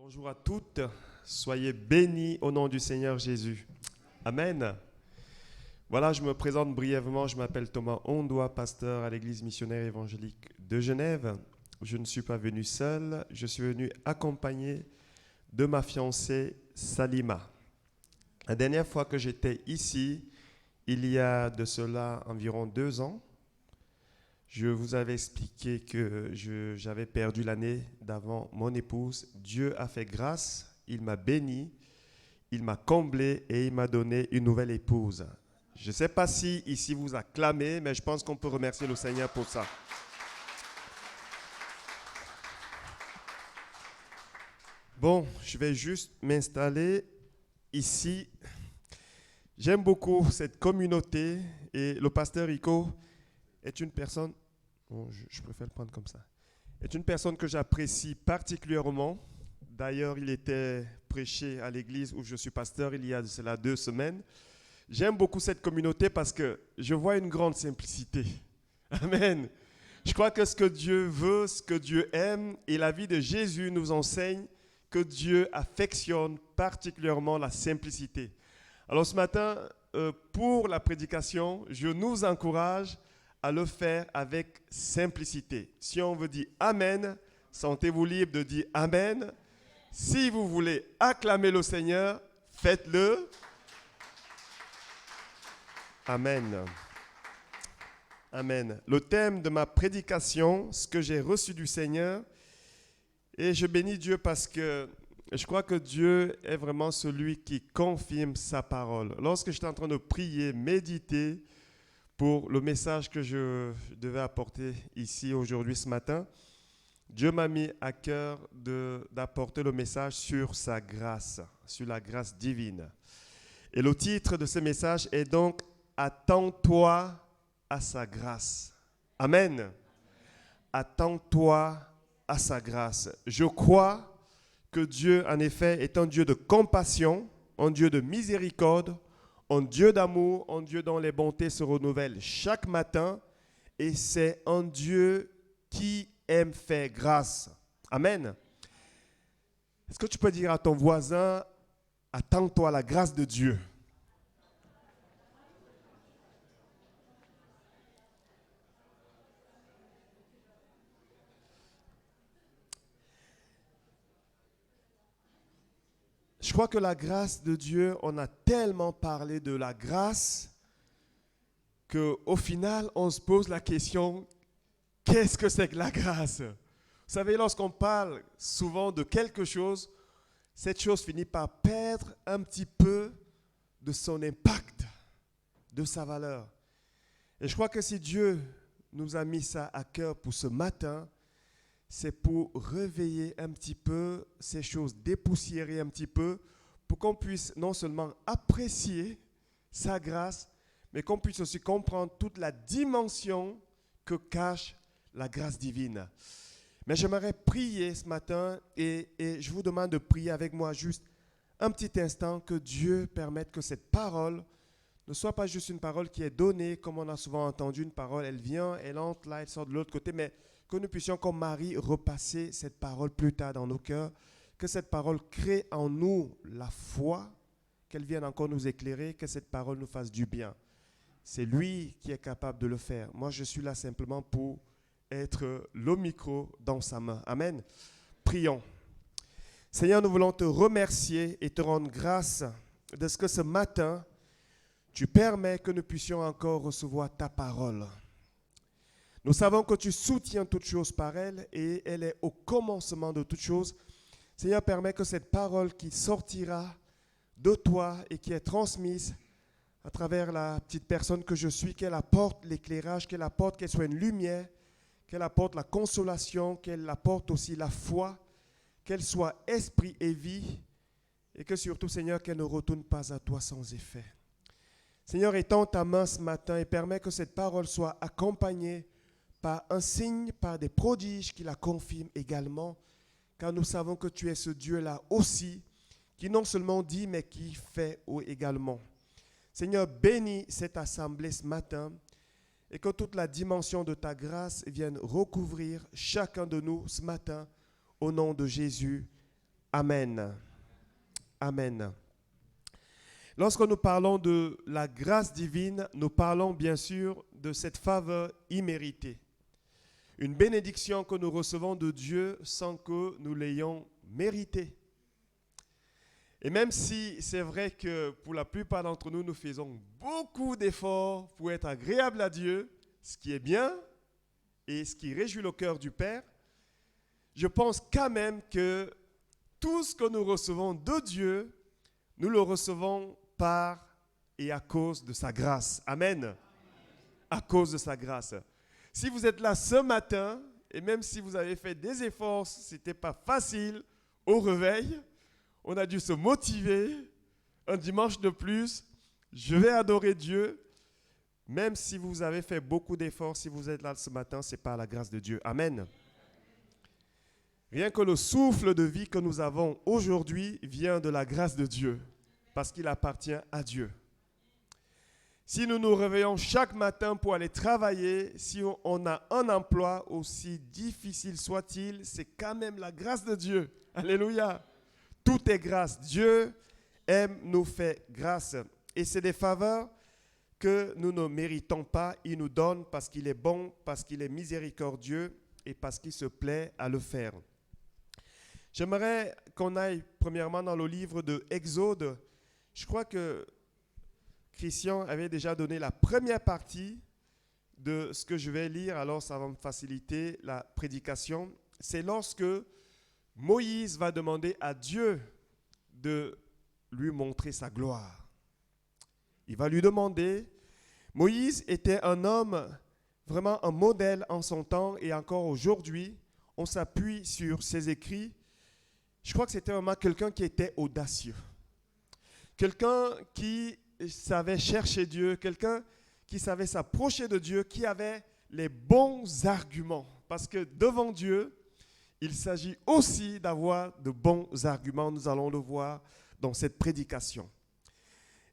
Bonjour à toutes, soyez bénis au nom du Seigneur Jésus. Amen. Voilà, je me présente brièvement, je m'appelle Thomas Ondoa, pasteur à l'église missionnaire évangélique de Genève. Je ne suis pas venu seul, je suis venu accompagné de ma fiancée Salima. La dernière fois que j'étais ici, il y a de cela environ 2 ans, je vous avais expliqué que j'avais perdu l'année d'avant mon épouse. Dieu a fait grâce, il m'a béni, il m'a comblé et il m'a donné une nouvelle épouse. Je ne sais pas si ici vous acclamez, mais je pense qu'on peut remercier le Seigneur pour ça. Bon, je vais juste m'installer ici. J'aime beaucoup cette communauté et le pasteur Rico est une personne, bon, je préfère le prendre comme ça, est une personne que j'apprécie particulièrement. D'ailleurs, il était prêché à l'église où je suis pasteur il y a de cela 2 semaines. J'aime beaucoup cette communauté parce que je vois une grande simplicité. Amen. Je crois que ce que Dieu veut, ce que Dieu aime, et la vie de Jésus nous enseigne que Dieu affectionne particulièrement la simplicité. Alors ce matin, pour la prédication, je nous encourage à le faire avec simplicité. Si on veut dire Amen, sentez-vous libre de dire Amen. Si vous voulez acclamer le Seigneur, faites-le. Amen. Amen. Le thème de ma prédication, ce que j'ai reçu du Seigneur, et je bénis Dieu parce que je crois que Dieu est vraiment celui qui confirme sa parole. Lorsque j'étais en train de prier, méditer pour le message que je devais apporter ici aujourd'hui ce matin, Dieu m'a mis à cœur d'apporter le message sur sa grâce, sur la grâce divine. Et le titre de ce message est donc « Attends-toi à sa grâce ». Amen. Attends-toi à sa grâce. Je crois que Dieu, en effet, est un Dieu de compassion, un Dieu de miséricorde, un Dieu d'amour, un Dieu dont les bontés se renouvellent chaque matin. Et c'est un Dieu qui aime faire grâce. Amen. Est-ce que tu peux dire à ton voisin, attends-toi à la grâce de Dieu? Je crois que la grâce de Dieu, on a tellement parlé de la grâce qu'au final, on se pose la question, qu'est-ce que c'est que la grâce? Vous savez, lorsqu'on parle souvent de quelque chose, cette chose finit par perdre un petit peu de son impact, de sa valeur. Et je crois que si Dieu nous a mis ça à cœur pour ce matin, c'est pour réveiller un petit peu ces choses, dépoussiérer un petit peu, pour qu'on puisse non seulement apprécier sa grâce, mais qu'on puisse aussi comprendre toute la dimension que cache la grâce divine. Mais j'aimerais prier ce matin et je vous demande de prier avec moi juste un petit instant, que Dieu permette que cette parole ne soit pas juste une parole qui est donnée, comme on a souvent entendu, une parole, elle vient, elle entre là, elle sort de l'autre côté, mais que nous puissions, comme Marie, repasser cette parole plus tard dans nos cœurs, que cette parole crée en nous la foi, qu'elle vienne encore nous éclairer, que cette parole nous fasse du bien. C'est lui qui est capable de le faire. Moi, je suis là simplement pour être le micro dans sa main. Amen. Prions. Seigneur, nous voulons te remercier et te rendre grâce de ce que ce matin, tu permets que nous puissions encore recevoir ta parole. Nous savons que tu soutiens toutes choses par elle et elle est au commencement de toutes choses. Seigneur, permets que cette parole qui sortira de toi et qui est transmise à travers la petite personne que je suis, qu'elle apporte l'éclairage, qu'elle apporte, qu'elle soit une lumière, qu'elle apporte la consolation, qu'elle apporte aussi la foi, qu'elle soit esprit et vie, et que surtout, Seigneur, qu'elle ne retourne pas à toi sans effet. Seigneur, étends ta main ce matin et permets que cette parole soit accompagnée par un signe, par des prodiges qui la confirment également, car nous savons que tu es ce Dieu-là aussi, qui non seulement dit, mais qui fait également. Seigneur, bénis cette assemblée ce matin et que toute la dimension de ta grâce vienne recouvrir chacun de nous ce matin, au nom de Jésus. Amen. Amen. Lorsque nous parlons de la grâce divine, nous parlons bien sûr de cette faveur imméritée. Une bénédiction que nous recevons de Dieu sans que nous l'ayons méritée. Et même si c'est vrai que pour la plupart d'entre nous, nous faisons beaucoup d'efforts pour être agréables à Dieu, ce qui est bien et ce qui réjouit le cœur du Père, je pense quand même que tout ce que nous recevons de Dieu, nous le recevons par et à cause de sa grâce. Amen. À cause de sa grâce. Si vous êtes là ce matin, et même si vous avez fait des efforts, ce n'était pas facile, au réveil, on a dû se motiver, un dimanche de plus, je vais adorer Dieu, même si vous avez fait beaucoup d'efforts, si vous êtes là ce matin, c'est par la grâce de Dieu. Amen. Rien que le souffle de vie que nous avons aujourd'hui vient de la grâce de Dieu, parce qu'il appartient à Dieu. Si nous nous réveillons chaque matin pour aller travailler, si on a un emploi, aussi difficile soit-il, c'est quand même la grâce de Dieu. Alléluia. Tout est grâce. Dieu aime nous faire grâce. Et c'est des faveurs que nous ne méritons pas. Il nous donne parce qu'il est bon, parce qu'il est miséricordieux et parce qu'il se plaît à le faire. J'aimerais qu'on aille premièrement dans le livre de Exode. Je crois que Christian avait déjà donné la première partie de ce que je vais lire, alors ça va me faciliter la prédication. C'est lorsque Moïse va demander à Dieu de lui montrer sa gloire. Il va lui demander. Moïse était un homme, vraiment un modèle en son temps et encore aujourd'hui, on s'appuie sur ses écrits. Je crois que c'était vraiment quelqu'un qui était audacieux. Quelqu'un qui savait chercher Dieu, quelqu'un qui savait s'approcher de Dieu, qui avait les bons arguments. Parce que devant Dieu, il s'agit aussi d'avoir de bons arguments. Nous allons le voir dans cette prédication.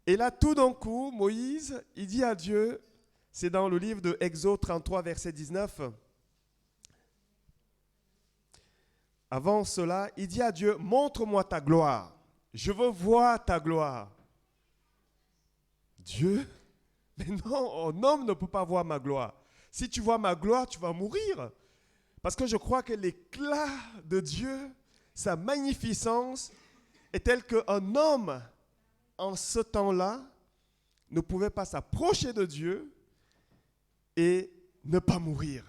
Et là, tout d'un coup, Moïse, il dit à Dieu, c'est dans le livre de Exode 33, verset 19. Avant cela, il dit à Dieu, montre-moi ta gloire. Je veux voir ta gloire. Dieu, mais non, un homme ne peut pas voir ma gloire. Si tu vois ma gloire, tu vas mourir. Parce que je crois que l'éclat de Dieu, sa magnificence, est tel qu'un homme, en ce temps-là, ne pouvait pas s'approcher de Dieu et ne pas mourir.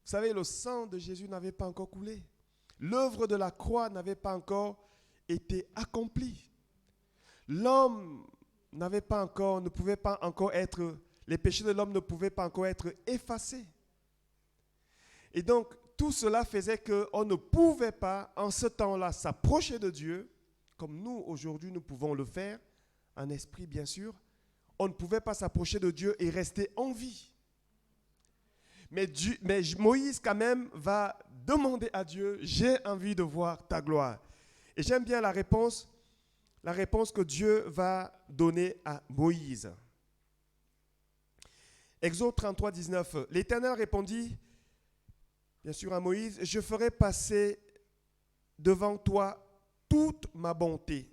Vous savez, le sang de Jésus n'avait pas encore coulé. L'œuvre de la croix n'avait pas encore été accomplie. L'homme ne pouvait pas encore être, les péchés de l'homme ne pouvaient pas encore être effacés. Et donc, tout cela faisait qu'on ne pouvait pas, en ce temps-là, s'approcher de Dieu, comme nous, aujourd'hui, nous pouvons le faire, en esprit, bien sûr. On ne pouvait pas s'approcher de Dieu et rester en vie. Mais Moïse, quand même, va demander à Dieu, j'ai envie de voir ta gloire. Et j'aime bien la réponse que Dieu va donner à Moïse. Exode 33, 19. L'Éternel répondit, bien sûr à Moïse, je ferai passer devant toi toute ma bonté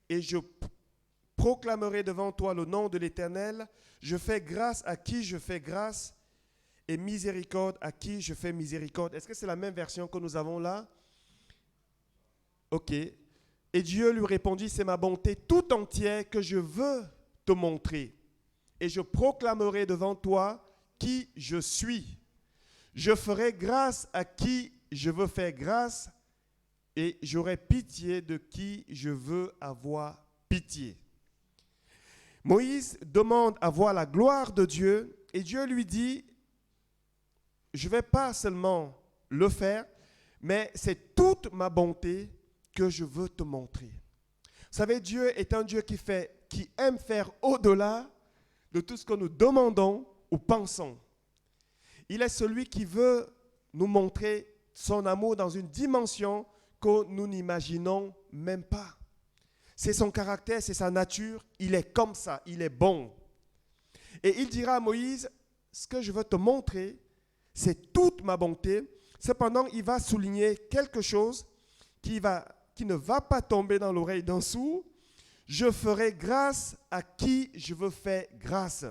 et je proclamerai devant toi le nom de l'Éternel. Je fais grâce à qui je fais grâce et miséricorde à qui je fais miséricorde. Est-ce que c'est la même version que nous avons là? Ok. Et Dieu lui répondit, c'est ma bonté tout entière que je veux te montrer. Et je proclamerai devant toi qui je suis. Je ferai grâce à qui je veux faire grâce et j'aurai pitié de qui je veux avoir pitié. Moïse demande à voir la gloire de Dieu et Dieu lui dit, je ne vais pas seulement le faire, mais c'est toute ma bonté que je veux te montrer. Vous savez, Dieu est un Dieu qui aime faire au-delà de tout ce que nous demandons ou pensons. Il est celui qui veut nous montrer son amour dans une dimension que nous n'imaginons même pas. C'est son caractère, c'est sa nature, il est comme ça, il est bon. Et il dira à Moïse, ce que je veux te montrer, c'est toute ma bonté. Cependant, il va souligner quelque chose qui va qui ne va pas tomber dans l'oreille d'un sourd. Je ferai grâce à qui je veux faire grâce.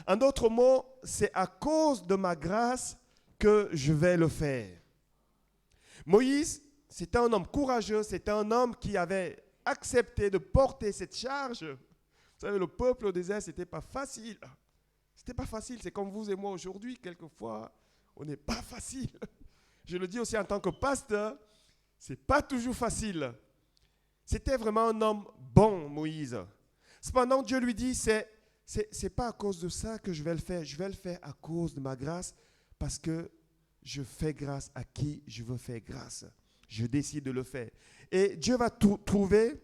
En d'autres mots, c'est à cause de ma grâce que je vais le faire. Moïse, c'était un homme courageux, c'était un homme qui avait accepté de porter cette charge. Vous savez, le peuple au désert, ce n'était pas facile. C'était pas facile, c'est comme vous et moi aujourd'hui, quelquefois, on n'est pas facile. Je le dis aussi en tant que pasteur, c'est pas toujours facile. C'était vraiment un homme bon, Moïse. Cependant, Dieu lui dit, c'est pas à cause de ça que je vais le faire à cause de ma grâce, parce que je fais grâce à qui je veux faire grâce. Je décide de le faire. Et Dieu va trouver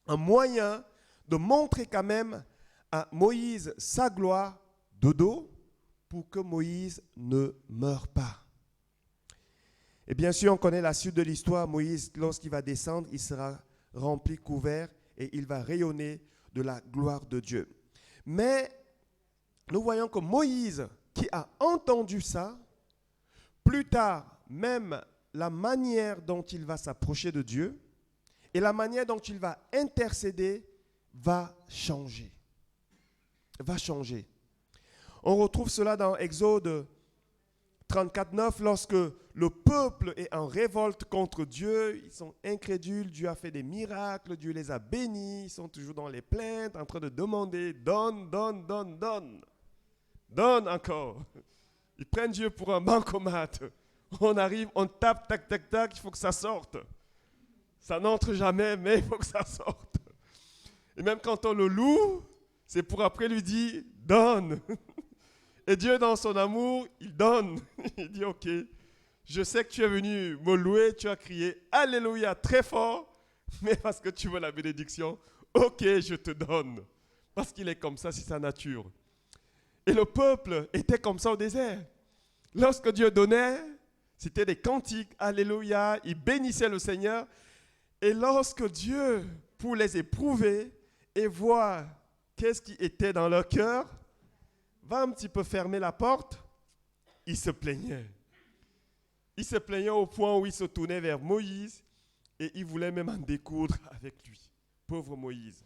un moyen de montrer quand même à Moïse sa gloire de dos pour que Moïse ne meure pas. Et bien sûr, on connaît la suite de l'histoire. Moïse, lorsqu'il va descendre, il sera rempli, couvert, et il va rayonner de la gloire de Dieu. Mais nous voyons que Moïse, qui a entendu ça, plus tard, même la manière dont il va s'approcher de Dieu et la manière dont il va intercéder va changer. Va changer. On retrouve cela dans Exode 34:9, lorsque le peuple est en révolte contre Dieu, ils sont incrédules, Dieu a fait des miracles, Dieu les a bénis, ils sont toujours dans les plaintes, en train de demander, donne, donne, donne, donne. Donne encore. Ils prennent Dieu pour un bancomat. On arrive, on tape, tac, tac, tac, il faut que ça sorte. Ça n'entre jamais, mais il faut que ça sorte. Et même quand on le loue, c'est pour après lui dire, donne. Et Dieu, dans son amour, il donne. Il dit, ok, je sais que tu es venu me louer, tu as crié Alléluia très fort, mais parce que tu veux la bénédiction, ok, je te donne. Parce qu'il est comme ça, c'est sa nature. Et le peuple était comme ça au désert. Lorsque Dieu donnait, c'était des cantiques, Alléluia, ils bénissaient le Seigneur. Et lorsque Dieu, pour les éprouver et voir qu'est-ce qui était dans leur cœur, va un petit peu fermer la porte, ils se plaignaient. Ils se plaignaient au point où ils se tournaient vers Moïse et ils voulaient même en découdre avec lui. Pauvre Moïse.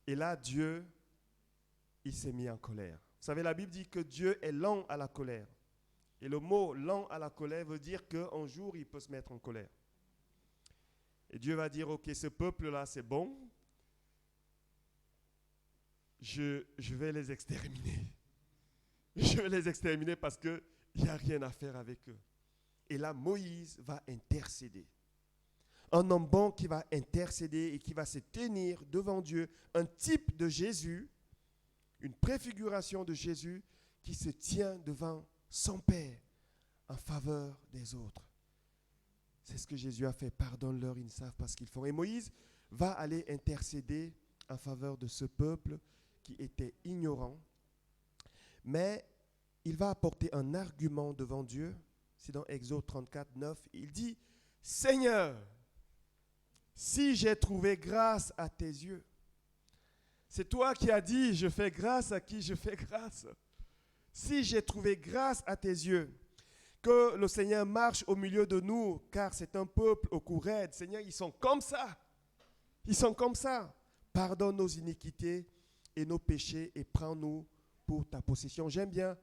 Et là, Dieu, il s'est mis en colère. Vous savez, la Bible dit que Dieu est lent à la colère. Et le mot lent à la colère veut dire qu'un jour, il peut se mettre en colère. Et Dieu va dire, ok, ce peuple-là, c'est bon. Je vais les exterminer. Je vais les exterminer parce qu'il n'y a rien à faire avec eux. Et là, Moïse va intercéder. Un homme bon qui va intercéder et qui va se tenir devant Dieu, un type de Jésus, une préfiguration de Jésus qui se tient devant son Père en faveur des autres. C'est ce que Jésus a fait. Pardonne-leur, ils ne savent pas ce qu'ils font. Et Moïse va aller intercéder en faveur de ce peuple qui était ignorant. Mais il va apporter un argument devant Dieu. C'est dans Exode 34:9. Il dit, Seigneur, si j'ai trouvé grâce à tes yeux, c'est toi qui as dit, je fais grâce à qui je fais grâce. Si j'ai trouvé grâce à tes yeux, que le Seigneur marche au milieu de nous, car c'est un peuple au cou raide. Seigneur, ils sont comme ça. Ils sont comme ça. Pardonne nos iniquités et nos péchés et prends-nous pour ta possession. J'aime bien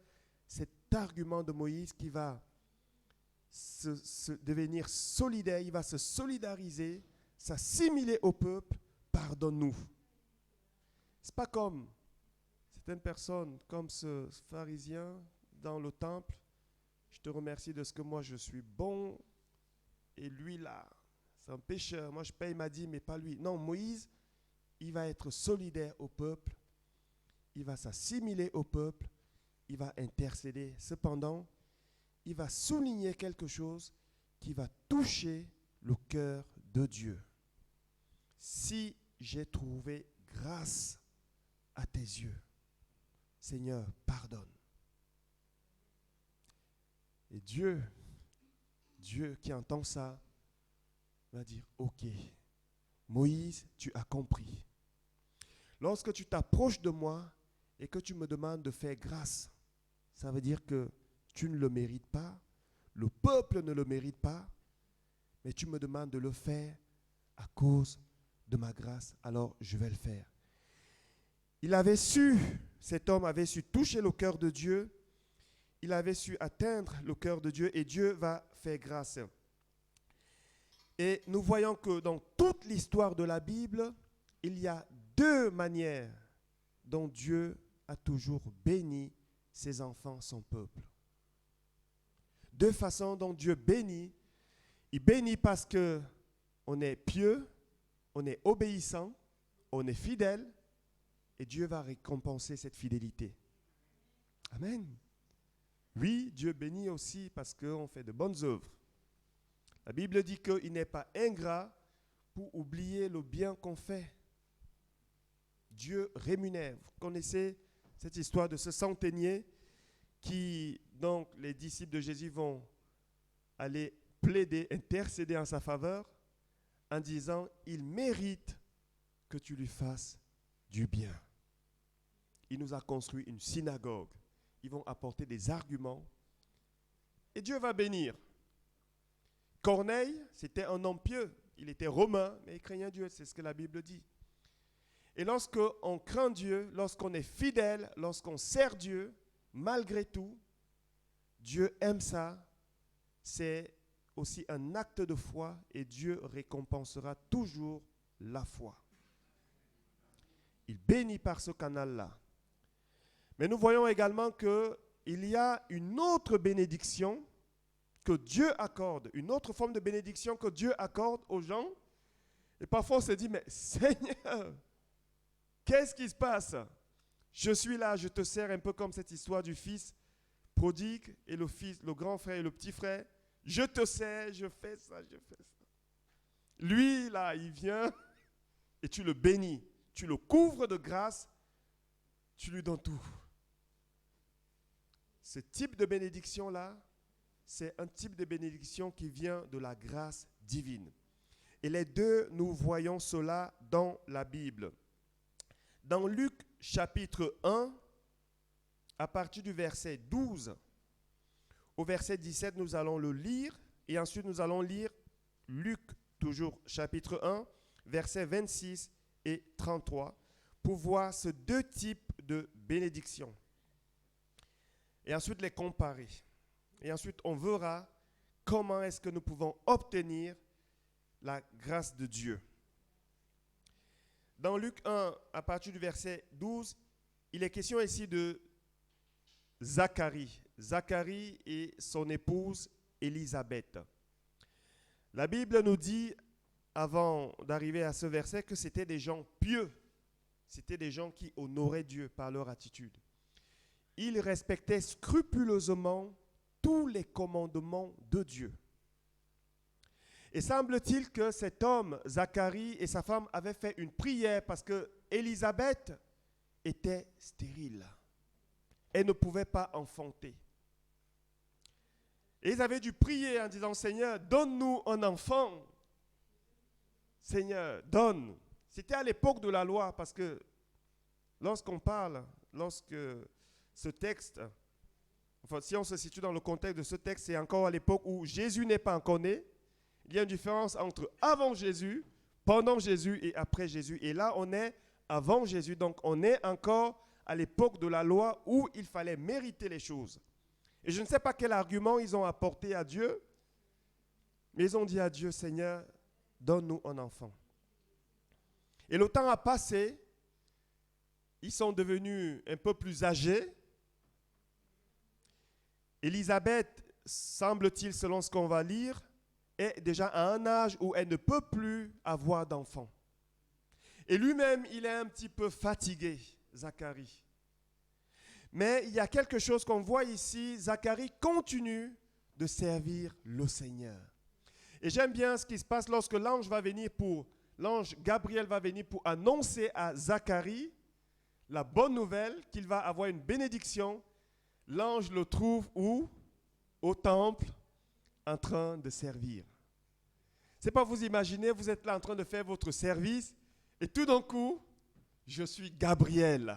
cet argument de Moïse qui va se devenir solidaire, il va se solidariser, s'assimiler au peuple. Pardonne-nous. Ce n'est pas comme certaines personnes, comme ce pharisien dans le temple. Je te remercie de ce que moi je suis bon et lui là, c'est un pécheur. Moi je paye ma dîme mais pas lui. Non, Moïse, il va être solidaire au peuple, il va s'assimiler au peuple, il va intercéder. Cependant, il va souligner quelque chose qui va toucher le cœur de Dieu. Si j'ai trouvé grâce à tes yeux, Seigneur, pardonne. Et Dieu qui entend ça, va dire, ok, Moïse, tu as compris. Lorsque tu t'approches de moi et que tu me demandes de faire grâce, ça veut dire que tu ne le mérites pas, le peuple ne le mérite pas, mais tu me demandes de le faire à cause de ma grâce, alors je vais le faire. Il avait su, cet homme avait su toucher le cœur de Dieu, il avait su atteindre le cœur de Dieu et Dieu va faire grâce. Et nous voyons que dans toute l'histoire de la Bible, il y a deux manières dont Dieu a toujours béni ses enfants, son peuple. Deux façons dont Dieu bénit. Il bénit parce qu'on est pieux, on est obéissant, on est fidèle, et Dieu va récompenser cette fidélité. Amen. Oui, Dieu bénit aussi parce qu'on fait de bonnes œuvres. La Bible dit qu'il n'est pas ingrat pour oublier le bien qu'on fait. Dieu rémunère. Vous connaissez cette histoire de ce centenier qui, donc, les disciples de Jésus vont aller plaider, intercéder en sa faveur en disant, il mérite que tu lui fasses du bien. Il nous a construit une synagogue. Ils vont apporter des arguments et Dieu va bénir. Corneille, c'était un homme pieux. Il était romain, mais il craignait Dieu, c'est ce que la Bible dit. Et lorsqu'on craint Dieu, lorsqu'on est fidèle, lorsqu'on sert Dieu, malgré tout, Dieu aime ça. C'est aussi un acte de foi et Dieu récompensera toujours la foi. Il bénit par ce canal-là. Mais nous voyons également qu'il y a une autre bénédiction que Dieu accorde, une autre forme de bénédiction que Dieu accorde aux gens. Et parfois on se dit, mais Seigneur, qu'est-ce qui se passe? Je suis là, je te sers, un peu comme cette histoire du fils prodigue et le grand frère et le petit frère. Je te sers, je fais ça, je fais ça. Lui, là, il vient et tu le bénis, tu le couvres de grâce, tu lui donnes tout. Ce type de bénédiction-là, c'est un type de bénédiction qui vient de la grâce divine. Et les deux, nous voyons cela dans la Bible. Dans Luc chapitre 1, à partir du verset 12 au verset 17, nous allons le lire. Et ensuite, nous allons lire Luc, toujours chapitre 1, versets 26 et 33, pour voir ces deux types de bénédictions. Et ensuite, les comparer. Et ensuite, on verra comment est-ce que nous pouvons obtenir la grâce de Dieu. Dans Luc 1, à partir du verset 12, il est question ici de Zacharie. Zacharie et son épouse Élisabeth. La Bible nous dit, avant d'arriver à ce verset, que c'était des gens pieux. C'était des gens qui honoraient Dieu par leur attitude. Ils respectaient scrupuleusement tous les commandements de Dieu. Et semble-t-il que cet homme, Zacharie, et sa femme avaient fait une prière parce que Élisabeth était stérile. Elle ne pouvait pas enfanter. Et ils avaient dû prier en disant, Seigneur, donne-nous un enfant. Seigneur, donne. C'était à l'époque de la loi parce que lorsqu'on parle, lorsque ce texte, enfin si on se situe dans le contexte de ce texte, c'est encore à l'époque où Jésus n'est pas encore né. Il y a une différence entre avant Jésus, pendant Jésus et après Jésus. Et là, on est avant Jésus. Donc, on est encore à l'époque de la loi où il fallait mériter les choses. Et je ne sais pas quel argument ils ont apporté à Dieu, mais ils ont dit à Dieu, Seigneur, donne-nous un enfant. Et le temps a passé. Ils sont devenus un peu plus âgés. Élisabeth, semble-t-il, selon ce qu'on va lire, est déjà à un âge où elle ne peut plus avoir d'enfants. Et lui-même, il est un petit peu fatigué, Zacharie. Mais il y a quelque chose qu'on voit ici, Zacharie continue de servir le Seigneur. Et j'aime bien ce qui se passe lorsque l'ange Gabriel va venir pour annoncer à Zacharie la bonne nouvelle qu'il va avoir une bénédiction. L'ange le trouve où? Au temple, en train de servir. C'est pas vous imaginez, vous êtes là en train de faire votre service et tout d'un coup, je suis Gabriel,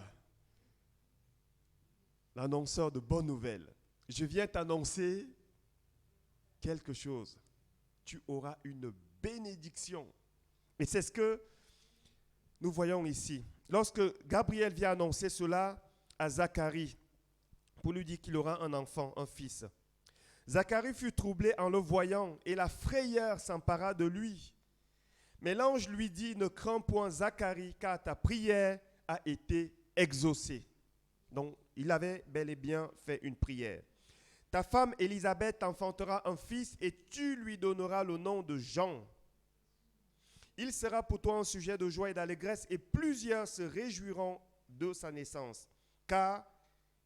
l'annonceur de bonnes nouvelles. Je viens t'annoncer quelque chose. Tu auras une bénédiction. Et c'est ce que nous voyons ici. Lorsque Gabriel vient annoncer cela à Zacharie, pour lui dire qu'il aura un enfant, un fils, Zacharie fut troublé en le voyant et la frayeur s'empara de lui. Mais l'ange lui dit, ne crains point Zacharie, car ta prière a été exaucée. Donc, il avait bel et bien fait une prière. Ta femme Élisabeth enfantera un fils et tu lui donneras le nom de Jean. Il sera pour toi un sujet de joie et d'allégresse et plusieurs se réjouiront de sa naissance, car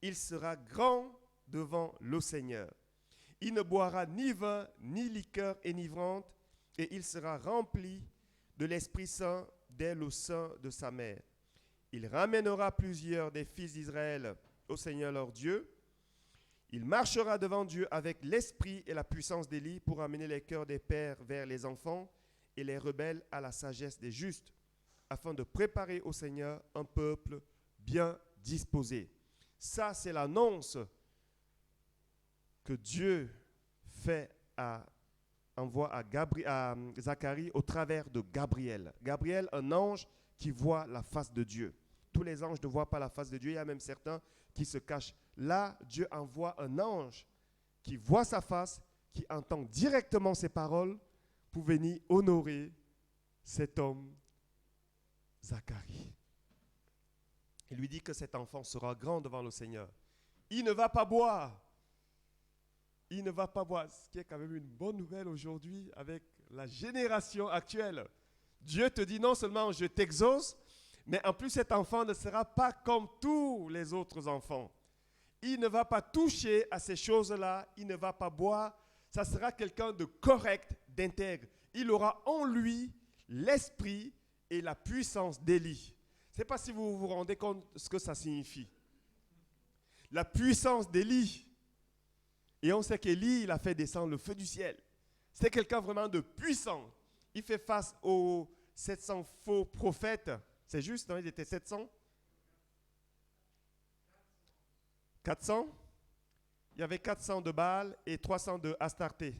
il sera grand devant le Seigneur. Il ne boira ni vin, ni liqueur enivrante, et il sera rempli de l'Esprit Saint dès le sein de sa mère. Il ramènera plusieurs des fils d'Israël au Seigneur leur Dieu. Il marchera devant Dieu avec l'esprit et la puissance d'Élie pour amener les cœurs des pères vers les enfants et les rebelles à la sagesse des justes, afin de préparer au Seigneur un peuple bien disposé. Ça, c'est l'annonce que Dieu envoie à Zacharie au travers de Gabriel. Gabriel, un ange qui voit la face de Dieu. Tous les anges ne voient pas la face de Dieu. Il y a même certains qui se cachent. Là, Dieu envoie un ange qui voit sa face, qui entend directement ses paroles pour venir honorer cet homme, Zacharie. Il lui dit que cet enfant sera grand devant le Seigneur. Il ne va pas boire. Il ne va pas boire, ce qui est quand même une bonne nouvelle aujourd'hui avec la génération actuelle. Dieu te dit non seulement je t'exauce, mais en plus cet enfant ne sera pas comme tous les autres enfants. Il ne va pas toucher à ces choses-là, il ne va pas boire, ça sera quelqu'un de correct, d'intègre. Il aura en lui l'esprit et la puissance d'Élie. Je ne sais pas si vous vous rendez compte de ce que ça signifie. La puissance d'Élie. Et on sait qu'Élie, il a fait descendre le feu du ciel. C'est quelqu'un vraiment de puissant. Il fait face aux 700 faux prophètes. C'est juste, non? Ils étaient 700? 400? Il y avait 400 de Baal et 300 de Astarté.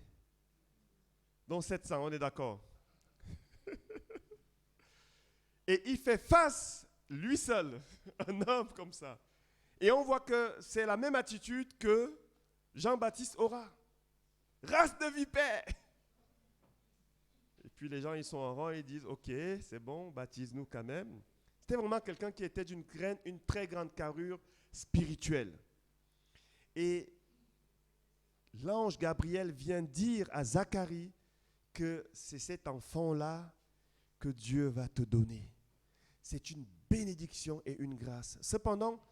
Donc 700, on est d'accord. Et il fait face, lui seul, un homme comme ça. Et on voit que c'est la même attitude que Jean-Baptiste aura. Race de vipères. Et puis les gens, ils sont en rang et ils disent, ok, c'est bon, baptise-nous quand même. C'était vraiment quelqu'un qui était d'une une très grande carrure spirituelle. Et l'ange Gabriel vient dire à Zacharie que c'est cet enfant-là que Dieu va te donner. C'est une bénédiction et une grâce. Cependant,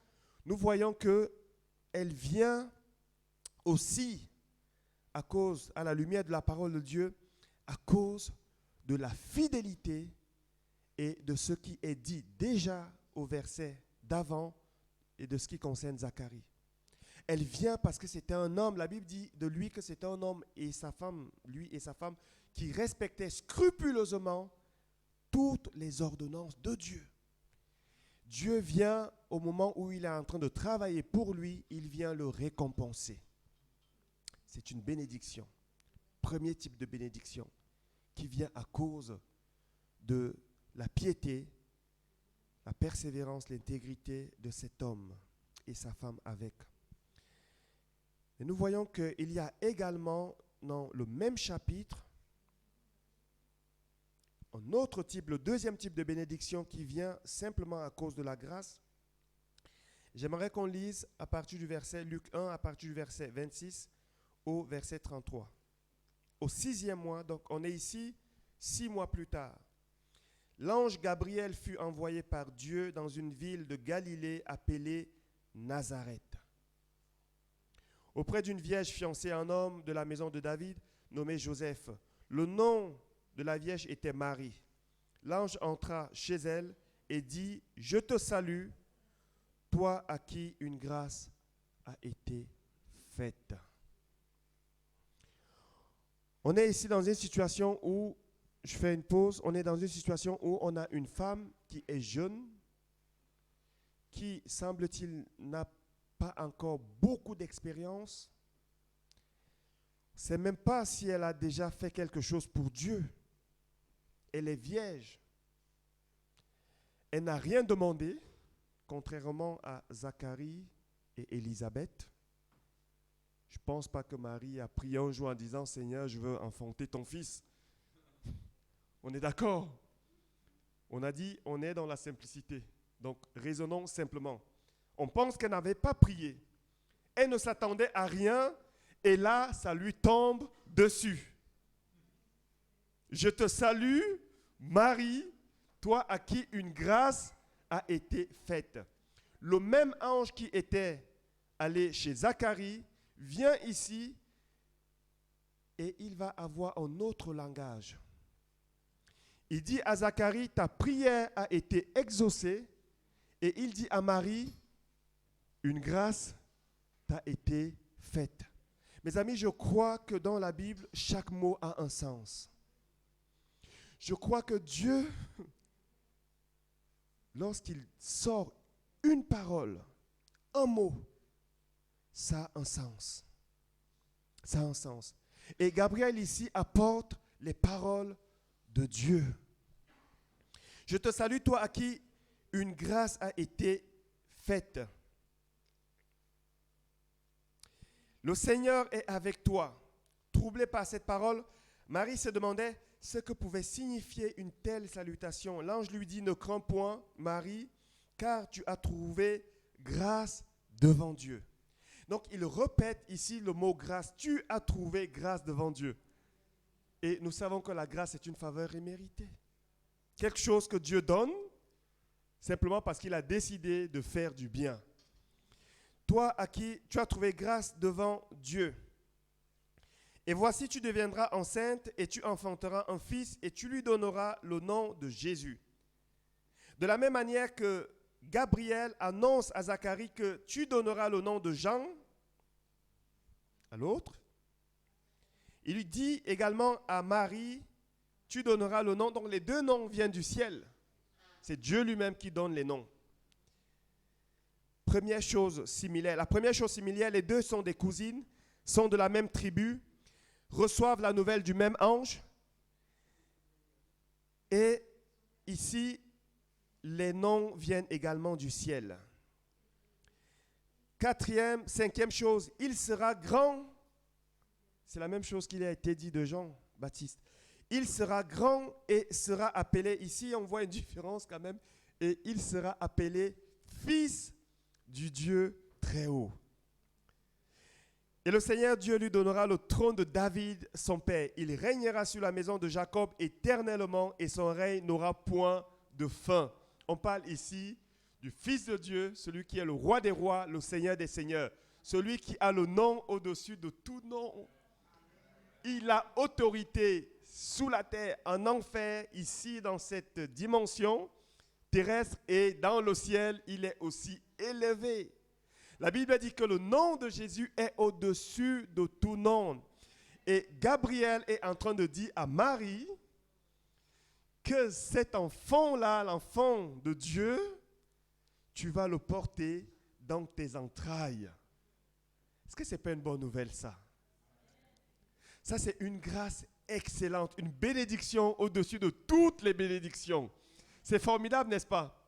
nous voyons qu'elle vient aussi à la lumière de la parole de Dieu, à cause de la fidélité et de ce qui est dit déjà au verset d'avant et de ce qui concerne Zacharie. Elle vient parce que c'était un homme, la Bible dit de lui que c'était un homme et sa femme, lui et sa femme, qui respectaient scrupuleusement toutes les ordonnances de Dieu. Dieu vient au moment où il est en train de travailler pour lui, il vient le récompenser. C'est une bénédiction, premier type de bénédiction, qui vient à cause de la piété, la persévérance, l'intégrité de cet homme et sa femme avec. Et nous voyons qu'il y a également dans le même chapitre un autre type, le deuxième type de bénédiction qui vient simplement à cause de la grâce. J'aimerais qu'on lise à partir du verset Luc 1, à partir du verset 26 au verset 33. Au 6e mois, donc on est ici 6 mois plus tard, l'ange Gabriel fut envoyé par Dieu dans une ville de Galilée appelée Nazareth, auprès d'une vierge fiancée à un homme de la maison de David nommé Joseph. Le nom de la vierge était Marie. L'ange entra chez elle et dit, « Je te salue, toi à qui une grâce a été faite. » On est ici dans une situation où, je fais une pause, on est dans une situation où on a une femme qui est jeune, qui, semble-t-il, n'a pas encore beaucoup d'expérience. On ne sait même pas si elle a déjà fait quelque chose pour Dieu. elle est vierge. Elle n'a rien demandé, contrairement à Zacharie et Élisabeth. Je ne pense pas que Marie a prié un jour en disant « Seigneur, je veux enfanter ton fils ». On est d'accord? On a dit on est dans la simplicité. Donc raisonnons simplement. On pense qu'elle n'avait pas prié. Elle ne s'attendait à rien et là, ça lui tombe dessus. Je te salue, Marie, toi à qui une grâce a été faite. Le même ange qui était allé chez Zacharie vient ici et il va avoir un autre langage. Il dit à Zacharie, ta prière a été exaucée. Et il dit à Marie, une grâce t'a été faite. Mes amis, je crois que dans la Bible, chaque mot a un sens. Je crois que Dieu, lorsqu'il sort une parole, un mot, ça a un sens. Ça a un sens. Et Gabriel ici apporte les paroles de Dieu. Je te salue, toi à qui une grâce a été faite. Le Seigneur est avec toi. Troublée par cette parole, Marie se demandait ce que pouvait signifier une telle salutation. L'ange lui dit, ne crains point, Marie, car tu as trouvé grâce devant Dieu. Donc il répète ici le mot grâce. Tu as trouvé grâce devant Dieu. Et nous savons que la grâce est une faveur imméritée. Quelque chose que Dieu donne, simplement parce qu'il a décidé de faire du bien. Toi à qui tu as trouvé grâce devant Dieu. Et voici, tu deviendras enceinte et tu enfanteras un fils et tu lui donneras le nom de Jésus. De la même manière que Gabriel annonce à Zacharie que tu donneras le nom de Jean à l'autre, il lui dit également à Marie, tu donneras le nom. Donc les deux noms viennent du ciel. C'est Dieu lui-même qui donne les noms. Première chose similaire. La première chose similaire, les deux sont des cousines, sont de la même tribu, reçoivent la nouvelle du même ange. Et ici, les noms viennent également du ciel. Cinquième chose, il sera grand. C'est la même chose qu'il a été dit de Jean-Baptiste. Il sera grand et sera appelé, ici on voit une différence quand même, et il sera appelé fils du Dieu très haut. Et le Seigneur Dieu lui donnera le trône de David, son père. Il régnera sur la maison de Jacob éternellement et son règne n'aura point de fin. On parle ici du Fils de Dieu, celui qui est le roi des rois, le Seigneur des seigneurs, celui qui a le nom au-dessus de tout nom. Il a autorité sous la terre, en enfer, ici dans cette dimension terrestre et dans le ciel, il est aussi élevé. La Bible dit que le nom de Jésus est au-dessus de tout nom. Et Gabriel est en train de dire à Marie que cet enfant-là, l'enfant de Dieu, tu vas le porter dans tes entrailles. Est-ce que ce n'est pas une bonne nouvelle ça? Ça, c'est une grâce excellente, une bénédiction au-dessus de toutes les bénédictions. C'est formidable, n'est-ce pas?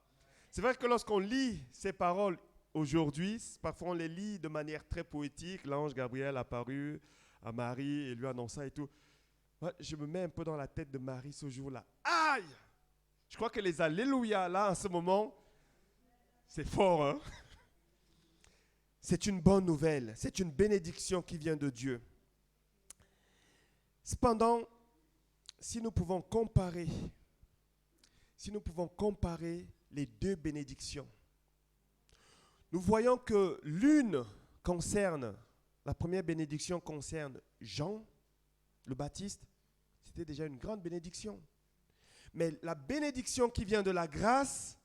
C'est vrai que lorsqu'on lit ces paroles aujourd'hui, parfois on les lit de manière très poétique. L'ange Gabriel apparut à Marie et lui annonça et tout. Moi, je me mets un peu dans la tête de Marie ce jour-là. Aïe! Je crois que les alléluia, là, en ce moment, c'est fort, hein? C'est une bonne nouvelle. C'est une bénédiction qui vient de Dieu. Cependant, si nous pouvons comparer les deux bénédictions, nous voyons que la première bénédiction concerne Jean le Baptiste, c'était déjà une grande bénédiction. Mais la bénédiction qui vient de la grâce,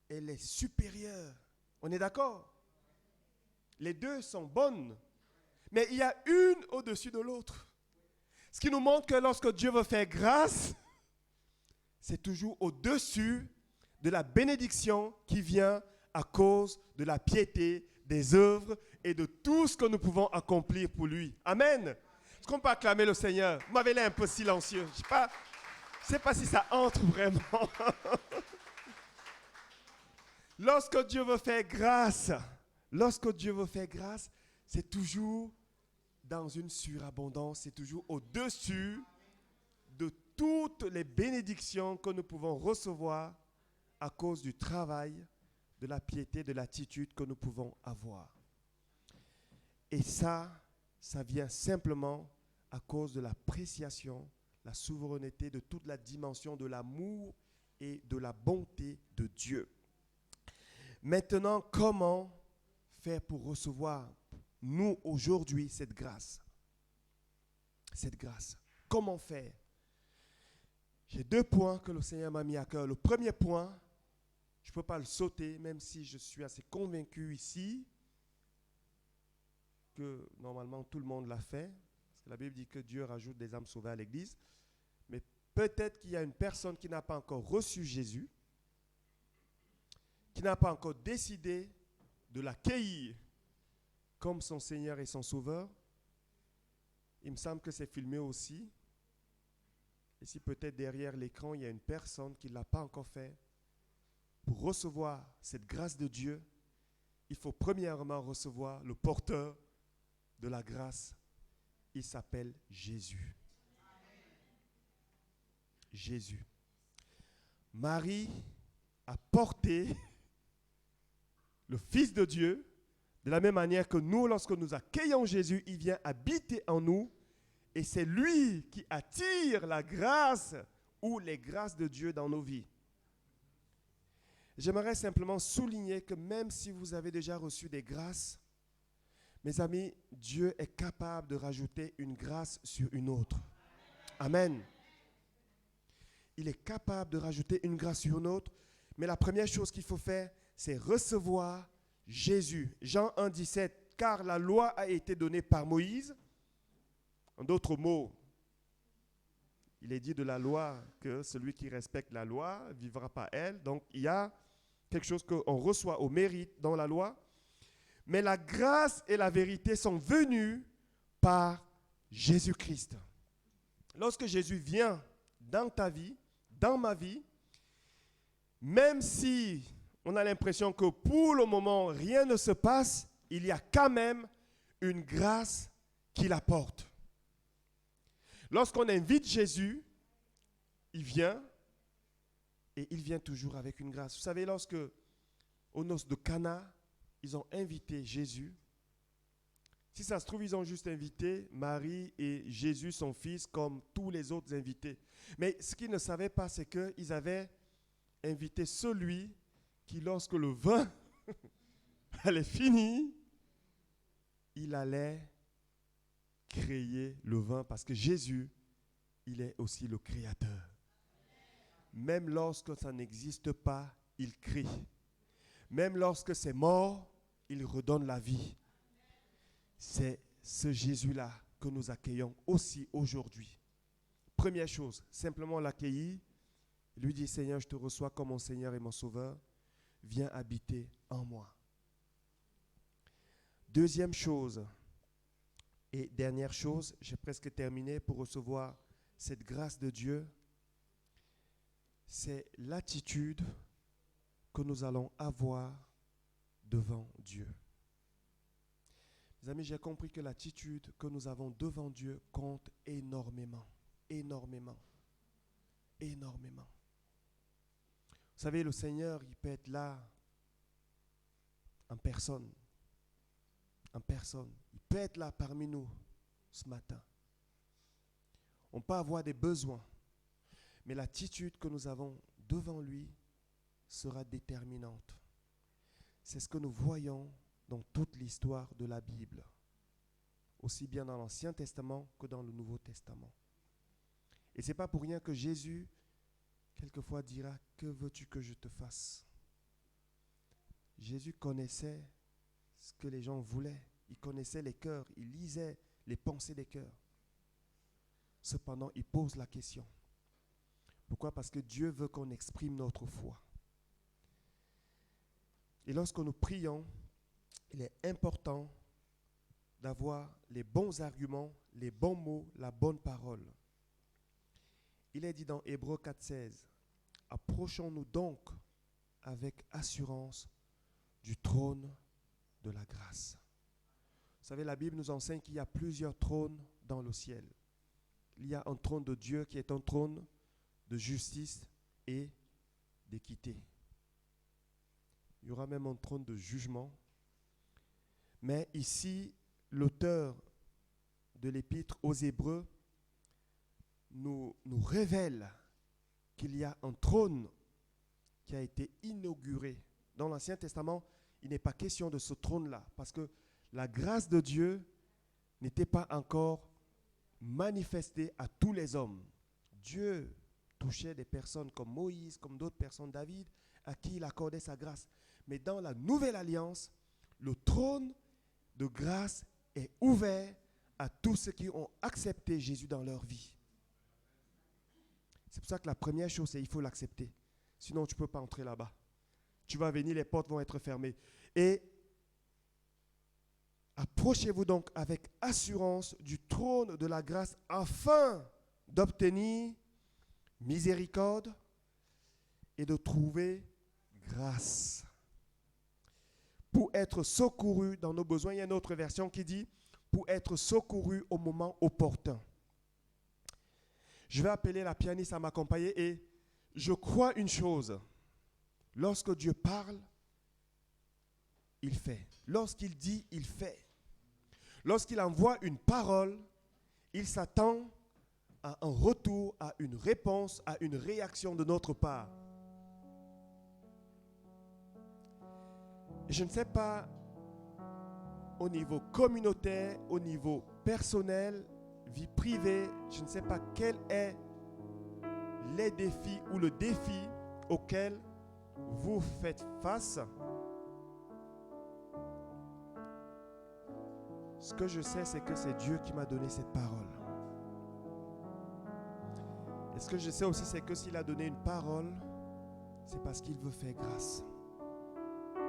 elle est supérieure. On est d'accord? Les deux sont bonnes. Mais il y a une au-dessus de l'autre. Ce qui nous montre que lorsque Dieu veut faire grâce, c'est toujours au-dessus de la bénédiction qui vient à cause de la piété, des œuvres et de tout ce que nous pouvons accomplir pour lui. Amen. Est-ce qu'on peut acclamer le Seigneur? Vous m'avez l'air un peu silencieux. Je ne sais pas si ça entre vraiment. Lorsque Dieu veut faire grâce, c'est toujours dans une surabondance, c'est toujours au-dessus de toutes les bénédictions que nous pouvons recevoir à cause du travail, de la piété, de l'attitude que nous pouvons avoir. Et ça vient simplement à cause de l'appréciation, la souveraineté, de toute la dimension de l'amour et de la bonté de Dieu. Maintenant, comment faire pour recevoir, nous, aujourd'hui, cette grâce? Cette grâce. Comment faire? J'ai 2 points que le Seigneur m'a mis à cœur. Le premier point, je ne peux pas le sauter, même si je suis assez convaincu ici que normalement tout le monde l'a fait. Parce que la Bible dit que Dieu rajoute des âmes sauvées à l'Église. Mais peut-être qu'il y a une personne qui n'a pas encore reçu Jésus, qui n'a pas encore décidé de l'accueillir comme son Seigneur et son Sauveur. Il me semble que c'est filmé aussi. Et si peut-être derrière l'écran, il y a une personne qui ne l'a pas encore fait, pour recevoir cette grâce de Dieu, il faut premièrement recevoir le porteur de la grâce. Il s'appelle Jésus. Jésus. Marie a porté le Fils de Dieu, de la même manière que nous, lorsque nous accueillons Jésus, il vient habiter en nous et c'est lui qui attire la grâce ou les grâces de Dieu dans nos vies. J'aimerais simplement souligner que même si vous avez déjà reçu des grâces, mes amis, Dieu est capable de rajouter une grâce sur une autre. Amen. Il est capable de rajouter une grâce sur une autre, mais la première chose qu'il faut faire, c'est recevoir Jésus. Jean 1, 17, car la loi a été donnée par Moïse. En d'autres mots, il est dit de la loi que celui qui respecte la loi vivra par elle. Donc, il y a quelque chose qu'on reçoit au mérite dans la loi. Mais la grâce et la vérité sont venues par Jésus-Christ. Lorsque Jésus vient dans ta vie, dans ma vie, même si on a l'impression que pour le moment, rien ne se passe, il y a quand même une grâce qu'il apporte. Lorsqu'on invite Jésus, il vient et il vient toujours avec une grâce. Vous savez, lorsque aux noces de Cana, ils ont invité Jésus. Si ça se trouve, ils ont juste invité Marie et Jésus, son fils, comme tous les autres invités. Mais ce qu'ils ne savaient pas, c'est qu'ils avaient invité celui qui, lorsque le vin allait finir, il allait créer le vin parce que Jésus, il est aussi le créateur. Même lorsque ça n'existe pas, il crée. Même lorsque c'est mort, il redonne la vie. C'est ce Jésus-là que nous accueillons aussi aujourd'hui. Première chose, simplement l'accueillir. Lui dit, Seigneur, je te reçois comme mon Seigneur et mon Sauveur. Viens habiter en moi. Deuxième chose, et dernière chose, j'ai presque terminé pour recevoir cette grâce de Dieu. C'est l'attitude que nous allons avoir devant Dieu. Mes amis, j'ai compris que l'attitude que nous avons devant Dieu compte énormément, énormément, énormément. Vous savez, le Seigneur, il peut être là en personne. En personne. Il peut être là parmi nous ce matin. On peut avoir des besoins, mais l'attitude que nous avons devant lui sera déterminante. C'est ce que nous voyons dans toute l'histoire de la Bible, aussi bien dans l'Ancien Testament que dans le Nouveau Testament. Et ce n'est pas pour rien que Jésus, quelquefois, dira, « Que veux-tu que je te fasse ?» Jésus connaissait ce que les gens voulaient. Il connaissait les cœurs, il lisait les pensées des cœurs. Cependant, il pose la question. Pourquoi? Parce que Dieu veut qu'on exprime notre foi. Et lorsque nous prions, il est important d'avoir les bons arguments, les bons mots, la bonne parole. Il est dit dans Hébreux 4,16, « Approchons-nous donc avec assurance du trône de la grâce. » Vous savez, la Bible nous enseigne qu'il y a plusieurs trônes dans le ciel. Il y a un trône de Dieu qui est un trône de justice et d'équité. Il y aura même un trône de jugement. Mais ici, l'auteur de l'épître aux Hébreux nous révèle qu'il y a un trône qui a été inauguré. Dans l'Ancien Testament, il n'est pas question de ce trône-là, parce que la grâce de Dieu n'était pas encore manifestée à tous les hommes. Dieu touchait des personnes comme Moïse, comme d'autres personnes, David, à qui il accordait sa grâce. Mais dans la nouvelle alliance, le trône de grâce est ouvert à tous ceux qui ont accepté Jésus dans leur vie. C'est pour ça que la première chose, c'est qu'il faut l'accepter. Sinon, tu ne peux pas entrer là-bas. Tu vas venir, les portes vont être fermées. Et approchez-vous donc avec assurance du trône de la grâce afin d'obtenir miséricorde et de trouver grâce pour être secouru dans nos besoins. Il y a une autre version qui dit pour être secouru au moment opportun. Je vais appeler la pianiste à m'accompagner et je crois une chose. Lorsque Dieu parle, il fait. Lorsqu'il dit, il fait. Lorsqu'il envoie une parole, il s'attend à un retour, à une réponse, à une réaction de notre part. Je ne sais pas au niveau communautaire, au niveau personnel, vie privée, je ne sais pas quel est les défis ou le défi auquel vous faites face. Ce que je sais, c'est que c'est Dieu qui m'a donné cette parole. Et ce que je sais aussi, c'est que s'il a donné une parole, c'est parce qu'il veut faire grâce.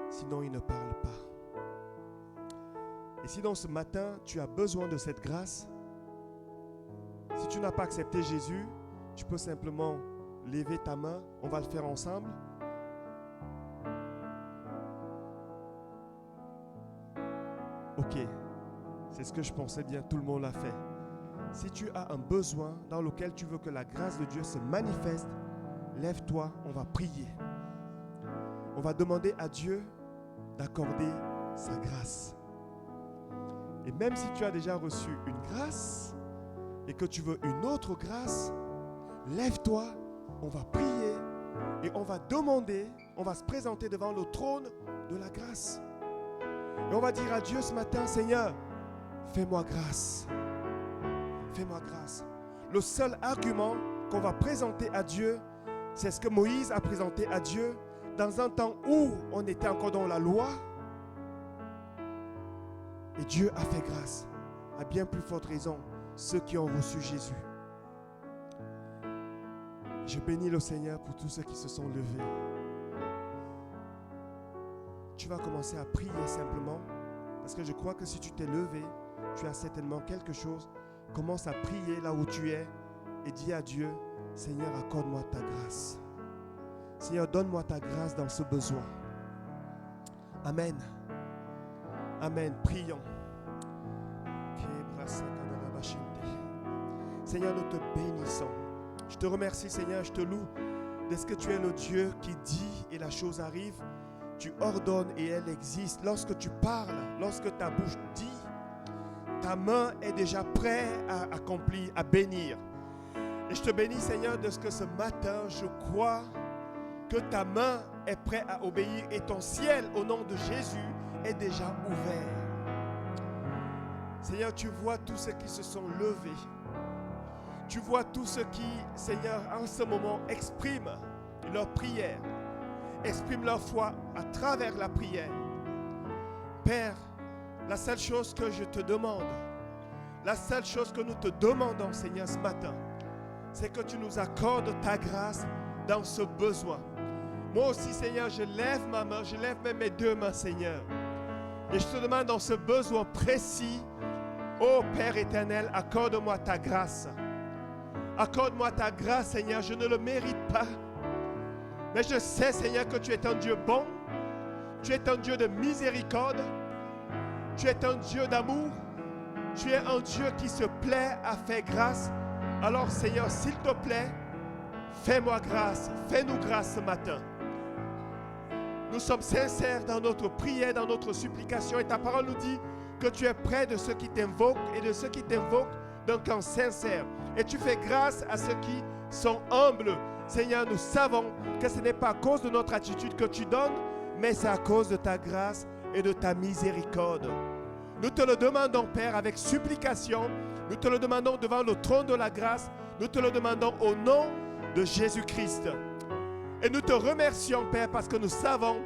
Sinon, il ne parle pas. Et si dans ce matin, tu as besoin de cette grâce, si tu n'as pas accepté Jésus, tu peux simplement lever ta main. On va le faire ensemble. Ok, c'est ce que je pensais bien, tout le monde l'a fait. Si tu as un besoin dans lequel tu veux que la grâce de Dieu se manifeste, lève-toi, on va prier. On va demander à Dieu d'accorder sa grâce. Et même si tu as déjà reçu une grâce et que tu veux une autre grâce, lève-toi, on va prier et on va demander, on va se présenter devant le trône de la grâce. Et on va dire à Dieu ce matin, Seigneur, fais-moi grâce. Fais-moi grâce. Le seul argument qu'on va présenter à Dieu, c'est ce que Moïse a présenté à Dieu dans un temps où on était encore dans la loi. Et Dieu a fait grâce. À bien plus forte raison, ceux qui ont reçu Jésus. Je bénis le Seigneur pour tous ceux qui se sont levés. Tu vas commencer à prier simplement, parce que je crois que si tu t'es levé, tu as certainement quelque chose. Commence à prier là où tu es et dis à Dieu, Seigneur, accorde-moi ta grâce. Seigneur, donne-moi ta grâce dans ce besoin. Amen. Amen. Prions. Seigneur, nous te bénissons. Je te remercie, Seigneur, je te loue de ce que tu es le Dieu qui dit et la chose arrive. Tu ordonnes et elle existe. Lorsque tu parles, lorsque ta bouche dit, ta main est déjà prête à accomplir, à bénir. Et je te bénis, Seigneur, de ce que ce matin, je crois que ta main est prête à obéir et ton ciel, au nom de Jésus, est déjà ouvert. Seigneur, tu vois tous ceux qui se sont levés. Tu vois tous ceux qui, Seigneur, en ce moment, expriment leur prière, expriment leur foi à travers la prière. Père, la seule chose que je te demande, la seule chose que nous te demandons, Seigneur, ce matin, c'est que tu nous accordes ta grâce dans ce besoin. Moi aussi, Seigneur, je lève ma main, je lève même mes deux mains, Seigneur. Et je te demande dans ce besoin précis Ô Père éternel, accorde-moi ta grâce. Accorde-moi ta grâce, Seigneur. Je ne le mérite pas. Mais je sais, Seigneur, que tu es un Dieu bon. Tu es un Dieu de miséricorde. Tu es un Dieu d'amour. Tu es un Dieu qui se plaît à faire grâce. Alors, Seigneur, s'il te plaît, fais-moi grâce. Fais-nous grâce ce matin. Nous sommes sincères dans notre prière, dans notre supplication. Et ta parole nous dit que tu es près de ceux qui t'invoquent et de ceux qui t'invoquent d'un cœur sincère. Et tu fais grâce à ceux qui sont humbles. Seigneur, nous savons que ce n'est pas à cause de notre attitude que tu donnes, mais c'est à cause de ta grâce et de ta miséricorde. Nous te le demandons, Père, avec supplication. Nous te le demandons devant le trône de la grâce. Nous te le demandons au nom de Jésus-Christ. Et nous te remercions, Père, parce que nous savons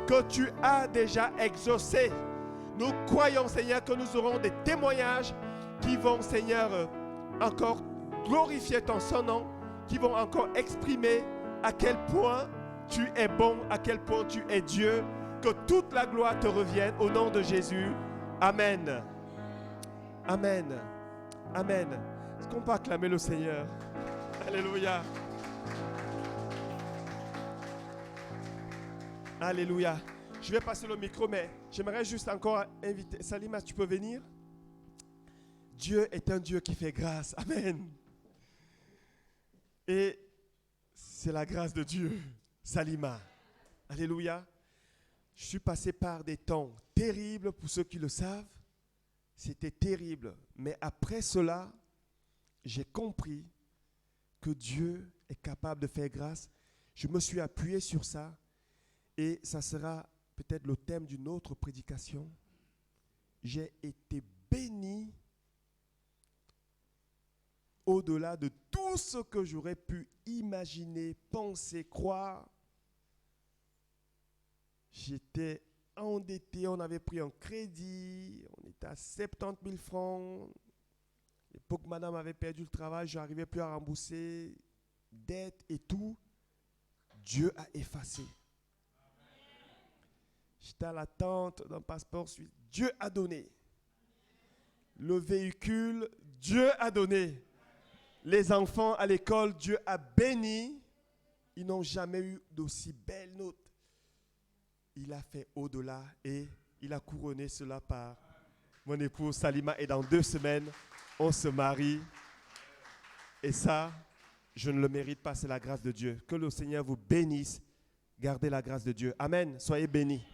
que tu as déjà exaucé. Nous croyons, Seigneur, que nous aurons des témoignages qui vont, Seigneur, encore glorifier ton son nom, qui vont encore exprimer à quel point tu es bon, à quel point tu es Dieu. Que toute la gloire te revienne au nom de Jésus. Amen. Amen. Amen. Est-ce qu'on peut acclamer le Seigneur? Alléluia. Alléluia. Je vais passer le micro, mais j'aimerais juste encore inviter. Salima, tu peux venir? Dieu est un Dieu qui fait grâce. Amen. Et c'est la grâce de Dieu. Salima. Alléluia. Je suis passé par des temps terribles pour ceux qui le savent. C'était terrible. Mais après cela, j'ai compris que Dieu est capable de faire grâce. Je me suis appuyé sur ça. Et ça sera peut-être le thème d'une autre prédication. J'ai été béni au-delà de tout ce que j'aurais pu imaginer, penser, croire. J'étais endetté, on avait pris un crédit, on était à 70 000 francs. À l'époque, madame avait perdu le travail, je n'arrivais plus à rembourser, dette et tout. Dieu a effacé. J'étais à l'attente d'un passeport suisse. Dieu a donné. Le véhicule, Dieu a donné. Les enfants à l'école, Dieu a béni. Ils n'ont jamais eu d'aussi belles notes. Il a fait au-delà et il a couronné cela par mon épouse Salima. Et dans 2 semaines, on se marie. Et ça, je ne le mérite pas, c'est la grâce de Dieu. Que le Seigneur vous bénisse. Gardez la grâce de Dieu. Amen. Soyez bénis.